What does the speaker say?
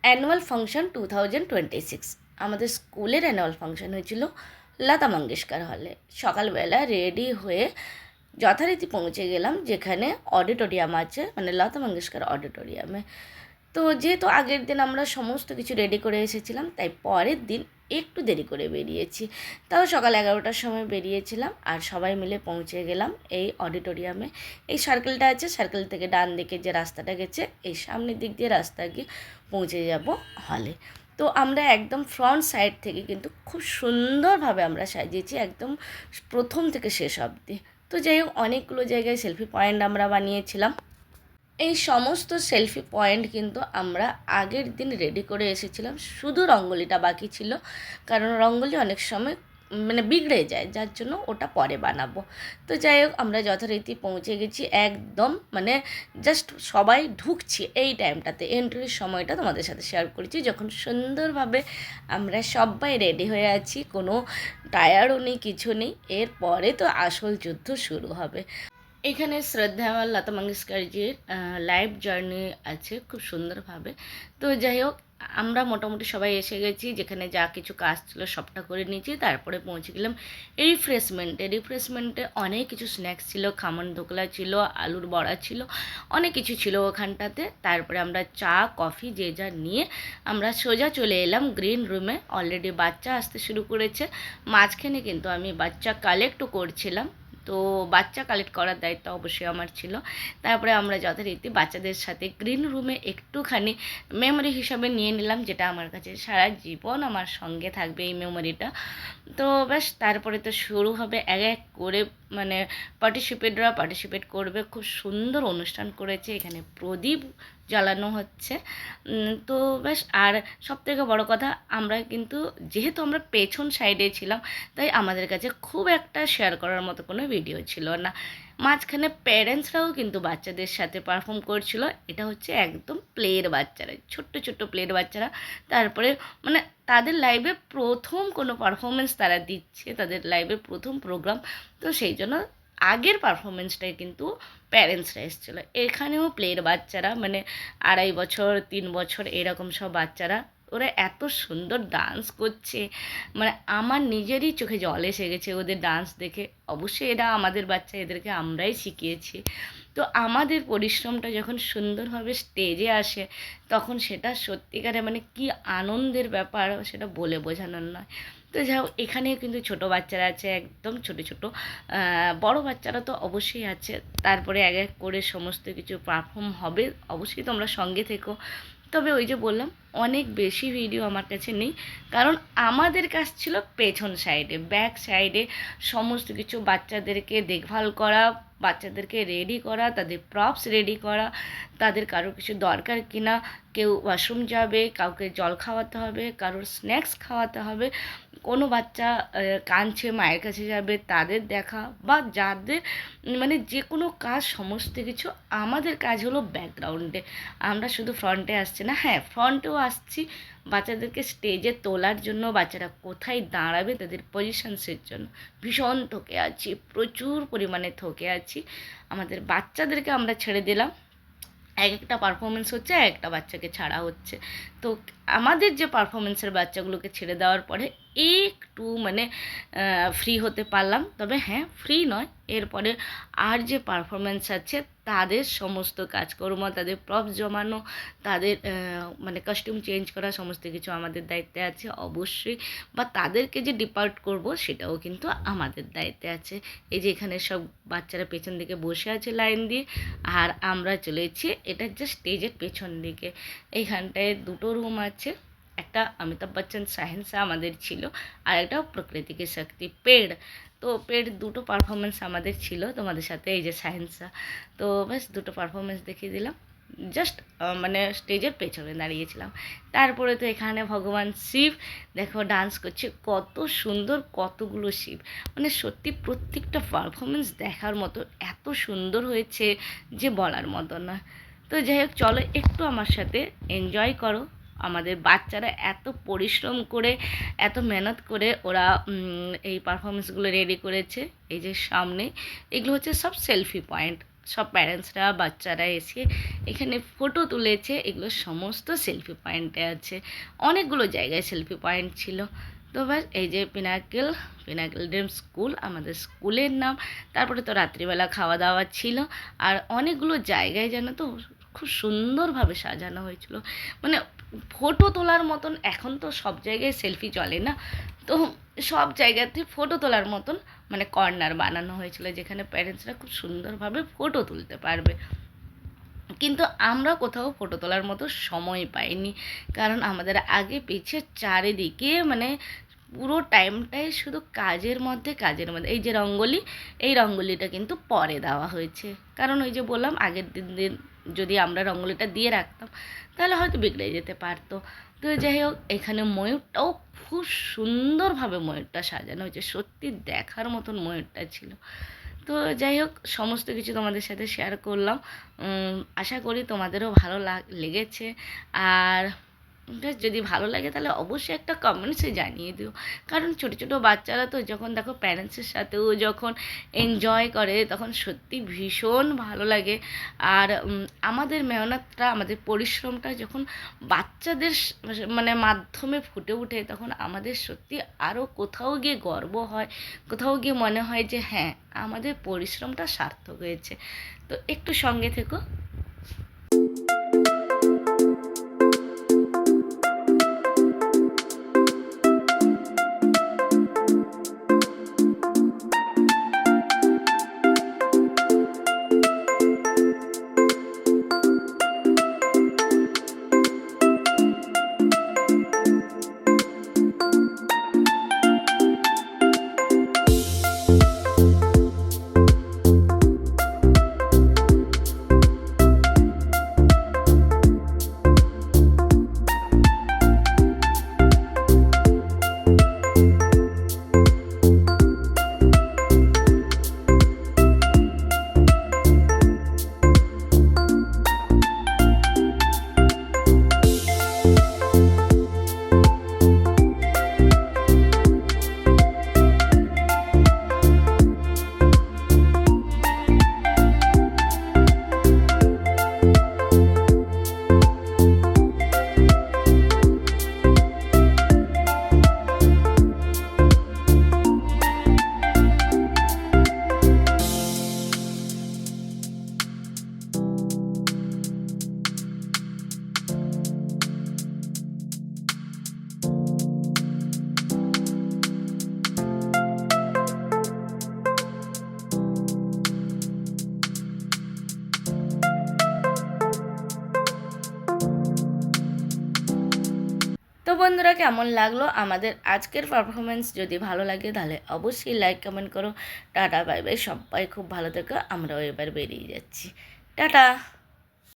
Annual function 2026 আমাদের স্কুলের annual function হয়েছিল লতা মঙ্গেশকর হলে। সকালবেলা রেডি হয়ে যথারীতি পৌঁছে গেলাম যেখানে অডিটোরিয়াম আছে, মানে লতা মঙ্গেশকর অডিটোরিয়ামে। তো যেহেতু আগের দিন আমরা সমস্ত কিছু রেডি করে এসেছিলাম, তাই পরের দিন একটু দেরি করে বেরিয়েছি। তাও সকাল 11টার সময় বেরিয়েছিলাম আর সবাই মিলে পৌঁছে গেলাম এই অডিটোরিয়ামে। এই সার্কেলটা আছে, সার্কেল থেকে ডান দিকে যে রাস্তাটা গেছে, এই সামনের দিক দিয়ে রাস্তা গিয়ে পৌঁছে যাব হলে। তো আমরা একদম ফ্রন্ট সাইড থেকে কিন্তু খুব সুন্দরভাবে আমরা সাজিয়েছি, একদম প্রথম থেকে শেষ অবধি। তো যাই হোক, অনেকগুলো জায়গায় সেলফি পয়েন্ট আমরা বানিয়েছিলাম। এই সমস্ত সেলফি পয়েন্ট কিন্তু আমরা আগের দিন রেডি করে এসেছিলাম, শুধু রঙ্গোলিটা বাকি ছিল, কারণ রঙ্গোলি অনেক সময় মানে বিগড়ে যায়, যার জন্য ওটা পরে বানাবো। তো যাই হোক, আমরা যথারীতি পৌঁছে গেছি একদম, মানে জাস্ট সবাই ঢুকছি এই টাইমটাতে, এন্ট্রির সময়টা তোমাদের সাথে শেয়ার করেছি, যখন সুন্দরভাবে আমরা সবাই রেডি হয়ে আছি, কোনো টায়ারও নেই, কিছু নেই। এরপরে তো আসল যুদ্ধ শুরু হবে। এখানে শ্রদ্ধা লতা মঙ্গেশকরজির লাইফ জার্নি আছে খুব সুন্দরভাবে। তো যাই হোক, আমরা মোটামুটি সবাই এসে গেছি, যেখানে যা কিছু কাজ ছিল সবটা করে নিয়েছি। তারপরে পৌঁছে গেলাম রিফ্রেশমেন্টে অনেক কিছু স্ন্যাক্স ছিল, খামন ধোকলা ছিল, আলুর বড়া ছিল, অনেক কিছু ছিল ওখানটাতে। তারপরে আমরা চা কফি যে যা নিয়ে আমরা সোজা চলে এলাম গ্রিন রুমে। অলরেডি বাচ্চা আসতে শুরু করেছে, মাঝখানে কিন্তু আমি বাচ্চা কালেক্টও করছিলাম। তো বাচ্চা কালেক্ট করার দায়িত্ব অবশ্যই আমার ছিল। তারপরে আমরা যথারীতি বাচ্চাদের সাথে গ্রিন রুমে একটুখানি মেমোরি হিসাবে নিয়ে নিলাম, যেটা আমার কাছে সারা জীবন আমার সঙ্গে থাকবে এই মেমোরিটা। তো ব্যাস, তারপরে তো শুরু হবে এক এক করে, মানে পার্টিসিপেট করবে। খুব সুন্দর অনুষ্ঠান করেছে, এখানে প্রদীপ জ্বালানো হচ্ছে। তো ব্যাস, আর সবথেকে বড় কথা, আমরা কিন্তু যেহেতু আমরা পেছন সাইডে ছিলাম, তাই আমাদের কাছে খুব একটা শেয়ার করার মতো কোনো ভিডিও ছিল না। মাঝখানে প্যারেন্টসরাও কিন্তু বাচ্চাদের সাথে পারফর্ম করছিল। এটা হচ্ছে একদম প্লের বাচ্চারা, ছোট্ট ছোট্ট প্লের বাচ্চারা। তারপরে মানে তাদের লাইভে প্রথম কোনো পারফরমেন্স তারা দিচ্ছে, তাদের লাইভে প্রথম প্রোগ্রাম। তো সেই জন্য আগের পারফরমেন্সটাই কিন্তু প্যারেন্টসরা এসেছিলো। এখানেও প্লের বাচ্চারা, মানে 2.5 বছর 3 বছর এরকম সব বাচ্চারা, ওরা এত সুন্দর ডান্স করছে, মানে আমার নিজেরই চোখে জল এসে গেছে ওদের ডান্স দেখে। অবশ্যই এরা আমাদের বাচ্চা, এদেরকে আমরাই শিখিয়েছি। তো আমাদের পরিশ্রমটা যখন সুন্দরভাবে স্টেজে আসে, তখন সেটা সত্যিকারে মানে কি আনন্দের ব্যাপার, সেটা বলে বোঝানোর নয়। তো যাই হোক, এখানেও কিন্তু ছোটো বাচ্চারা আছে, একদম ছোটো ছোটো। বড় বাচ্চারা তো অবশ্যই আছে। তারপরে এক এক করে সমস্ত কিছু পারফর্ম হবে, অবশ্যই তোমরা সঙ্গে থেকো। তবে ওই যে বললাম, অনেক বেশি ভিডিও আমার কাছে নেই, কারণ আমাদের কাজ ছিল পেছন সাইডে, ব্যাক সাইডে সমস্ত কিছু বাচ্চাদেরকে দেখভাল করা, বাচ্চাদেরকে রেডি করা, তাদের প্রপস রেডি করা, তাদের কারোর কিছু দরকার কিনা, কেউ ওয়াশরুম যাবে, কাউকে জল খাওয়াতে হবে, কারোর স্ন্যাক্স খাওয়াতে হবে, কোনো বাচ্চা কাঁদছে মায়ের কাছে যাবে, তাদের দেখা, বা যাদের মানে যে কোনো কাজ, সমস্ত কিছু আমাদের কাজ হলো ব্যাকগ্রাউন্ডে। আমরা শুধু ফ্রন্টে আসছি না, হ্যাঁ ফ্রন্টেও আসছি বাচ্চাদেরকে স্টেজে তোলার জন্য, বাচ্চারা কোথায় দাঁড়াবে তাদের পজিশনসের জন্য। ভীষণ থকে আছি, প্রচুর পরিমাণে থকে আছি। আমাদের বাচ্চাদেরকে আমরা ছেড়ে দিলাম, এক একটা পারফরমেন্স হচ্ছে, এক একটা বাচ্চাকে ছাড়া হচ্ছে। তো আমাদের যে পারফরমেন্সের বাচ্চাগুলোকে ছেড়ে দেওয়ার পরে একটু মানে ফ্রি হতে পারলাম। তবে হ্যাঁ, ফ্রি নয়, এরপরে আর যে পারফরমেন্স আছে তাদের সমস্ত কাজকর্ম, তাদের প্রপস জমানো, তাদের মানে কস্টিউম চেঞ্জ করা, সমস্ত কিছু আমাদের দায়িত্বে আছে অবশ্যই। বা তাদেরকে যে ডিপার্ট করব, সেটাও কিন্তু আমাদের দায়িত্বে আছে। এই যে এখানে সব বাচ্চারা পেছন দিকে বসে আছে লাইন দিয়ে, আর আমরা চলেছি এটা জাস্ট স্টেজের পেছন দিকে। এইখানটায় দুটো রুম আছে, একটা অমিতাভ বচ্চন সাহেন্সা আমাদের ছিল, আর একটা প্রকৃতি কি শক্তি পেড়। তো পেড় দুটো পারফরমেন্স আমাদের ছিল তোমাদের সাথে, এই যে সাহেন্সা। তো ব্যাস, দুটো পারফরমেন্স দেখিয়ে দিলাম, জাস্ট মানে স্টেজের পেছনে দাঁড়িয়েছিলাম। তারপরে তো এখানে ভগবান শিব দেখো ডান্স করছে, কত সুন্দর, কতগুলো শিব, মানে সত্যি প্রত্যেকটা পারফরমেন্স দেখার মতো, এত সুন্দর হয়েছে যে বলার মতো না। তো যাই হোক, চলো একটু আমার সাথে এনজয় করো। আমাদের বাচ্চারা এত পরিশ্রম করে, এত মেহনত করে ওরা এই পারফরমেন্সগুলো রেডি করেছে। এই যে সামনে, এগুলো হচ্ছে সব সেলফি পয়েন্ট, সব প্যারেন্টসরা বাচ্চারা এসে এখানে ফটো তুলেছে। এগুলো সমস্ত সেলফি পয়েন্টে আছে, অনেকগুলো জায়গায় সেলফি পয়েন্ট ছিল। তো ব্যাস এই যে পিনাকেল ড্রিম স্কুল আমাদের স্কুলের নাম। তারপরে তো রাত্রিবেলা খাওয়া দাওয়া ছিল, আর অনেকগুলো জায়গায় যেন তো খুব সুন্দরভাবে সাজানো হয়েছিল, মানে ফটো তোলার মতন। এখন তো সব জায়গায় সেলফি চলে না, তো সব জায়গাতে ফটো তোলার মতন মানে কর্নার বানানো হয়েছিল, যেখানে প্যারেন্টসরা খুব সুন্দরভাবে ফটো তুলতে পারবে। কিন্তু আমরা কোথাও ফটো তোলার মতো সময় পাইনি, কারণ আমাদের আগে পিছে চারিদিকে মানে পুরো টাইমটাই শুধু কাজের মধ্যে। এই যে রঙ্গোলি, এই রঙ্গোলিটা কিন্তু পরে দেওয়া হয়েছে, কারণ ওই যে বললাম আগের দিন যদি আমরা রঙ্গোলিটা দিয়ে রাখতাম তাহলে হয়তো বিগড়ে যেতে পারতো। তো যাই হোক, এখানে ময়ূরটাও খুব সুন্দরভাবে ময়ূরটা সাজানো হয়েছে, সত্যি দেখার মতন ময়ূরটা ছিল। তো যাই হোক, সমস্ত কিছু তোমাদের সাথে শেয়ার করলাম। আশা করি তোমাদেরও ভালো লেগেছে। আর যদি ভালো লাগে তাহলে অবশ্যই একটা কমেন্টসে জানিয়ে দিও, কারণ ছোটো ছোটো বাচ্চারা তো যখন দেখো প্যারেন্টসের সাথেও যখন এনজয় করে তখন সত্যি ভীষণ ভালো লাগে। আর আমাদের মেহনতটা, আমাদের পরিশ্রমটা যখন বাচ্চাদের মানে মাধ্যমে ফুটে ওঠে, তখন আমাদের সত্যি আরও কোথাও গিয়ে গর্ব হয়, কোথাও গিয়ে মনে হয় যে হ্যাঁ, আমাদের পরিশ্রমটা সার্থক হয়েছে। তো একটু সঙ্গে থেকো। তো বন্ধুরা, কেমন লাগলো আমাদের আজকের পারফরমেন্স? যদি ভালো লাগে তাহলে অবশ্যই লাইক কমেন্ট করো। টাটা বাই বাই, সবাই খুব ভালো থেকো। আমরাও এবার বেরিয়ে যাচ্ছি। টাটা।